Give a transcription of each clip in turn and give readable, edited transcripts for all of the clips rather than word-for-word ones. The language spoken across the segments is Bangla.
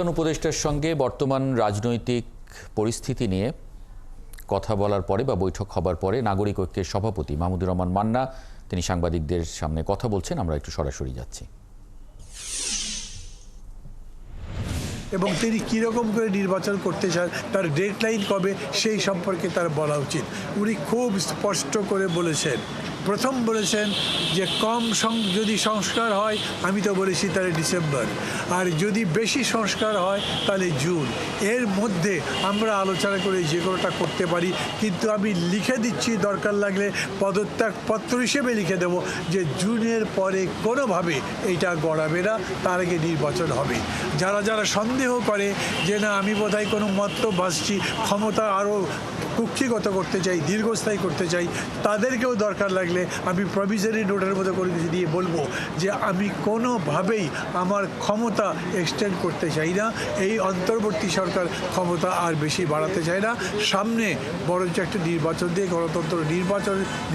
উপদেষ্টার সঙ্গে বর্তমান রাজনৈতিক পরিস্থিতি নিয়ে কথা বলার পরে বা বৈঠক হবার পরে নাগরিক ঐক্যের সভাপতি মাহমুদুর রহমান মান্না তিনি সাংবাদিকদের সামনে কথা বলছেন। আমরা একটু সরাসরি যাচ্ছি। এবং তিনি কীরকম করে নির্বাচন করতে চান, তার ডেডলাইন কবে, সেই সম্পর্কে তার বলা উচিত। উনি খুব স্পষ্ট করে বলেছেন, প্রথম বলেছেন যে যদি সংস্কার হয়, আমি তো বলেছি তাহলে ডিসেম্বর, আর যদি বেশি সংস্কার হয় তাহলে জুন। এর মধ্যে আমরা আলোচনা করে যে কোনোটা করতে পারি, কিন্তু আমি লিখে দিচ্ছি, দরকার লাগলে পদত্যাগপত্র হিসেবে লিখে দেব যে জুনের পরে কোনোভাবে এইটা গড়াবে না, তার আগে নির্বাচন হবে। যারা যারা সন্দেহ করে যে না আমি বোধহয় কোনো মত্ত ভাসছি, ক্ষমতা আরও কুক্ষিগত করতে চাই, দীর্ঘস্থায়ী করতে চাই, তাদেরকেও দরকার লাগলে আমি প্রভিজনারি নোটের মতো করে দিয়ে বলবো যে আমি কোনোভাবেই আমার ক্ষমতা এক্সটেন্ড করতে চাই না। এই অন্তর্বর্তী সরকার ক্ষমতা আর বেশি বাড়াতে চায় না। সামনে বরঞ্চ একটা নির্বাচন দিয়ে গণতন্ত্র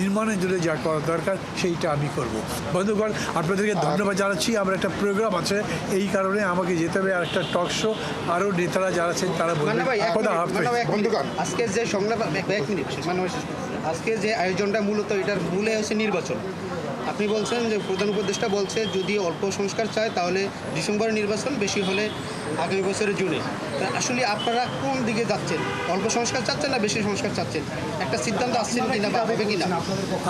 নির্মাণের জন্য যা করা দরকার সেইটা আমি করব। বন্ধুগণ, আপনাদেরকে ধন্যবাদ জানাচ্ছি। আমার একটা প্রোগ্রাম আছে, এই কারণে আমাকে যেতে হবে। আর একটা টক শো, আরও নেতারা যারা আছেন তারা বলবেন। আজকে যে সংলাপ, এক মিনিট, আজকে যে আয়োজনটা মূলত এটার মূলে হচ্ছে নির্বাচন। আপনি বলছেন যে প্রধান উপদেষ্টা বলছে যদি অল্প সংস্কার চায় তাহলে ডিসেম্বরে নির্বাচন, বেশি হলে আগামী বছরের জুনে। আসলে আপনারা কোন দিকে যাচ্ছেন? অল্প সংস্কার চাচ্ছেন না বেশি সংস্কার চাচ্ছেন? একটা সিদ্ধান্ত আসছেন কিনা বা হবে কিনা?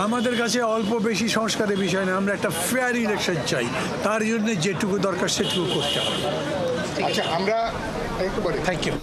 আমাদের কাছে অল্প বেশি সংস্কারের বিষয় না, আমরা একটা ফেয়ার ইলেকশন চাই। তার জন্য যেটুকু দরকার সেটুকু করতে হবে। আচ্ছা, আমরা থ্যাংক ইউ।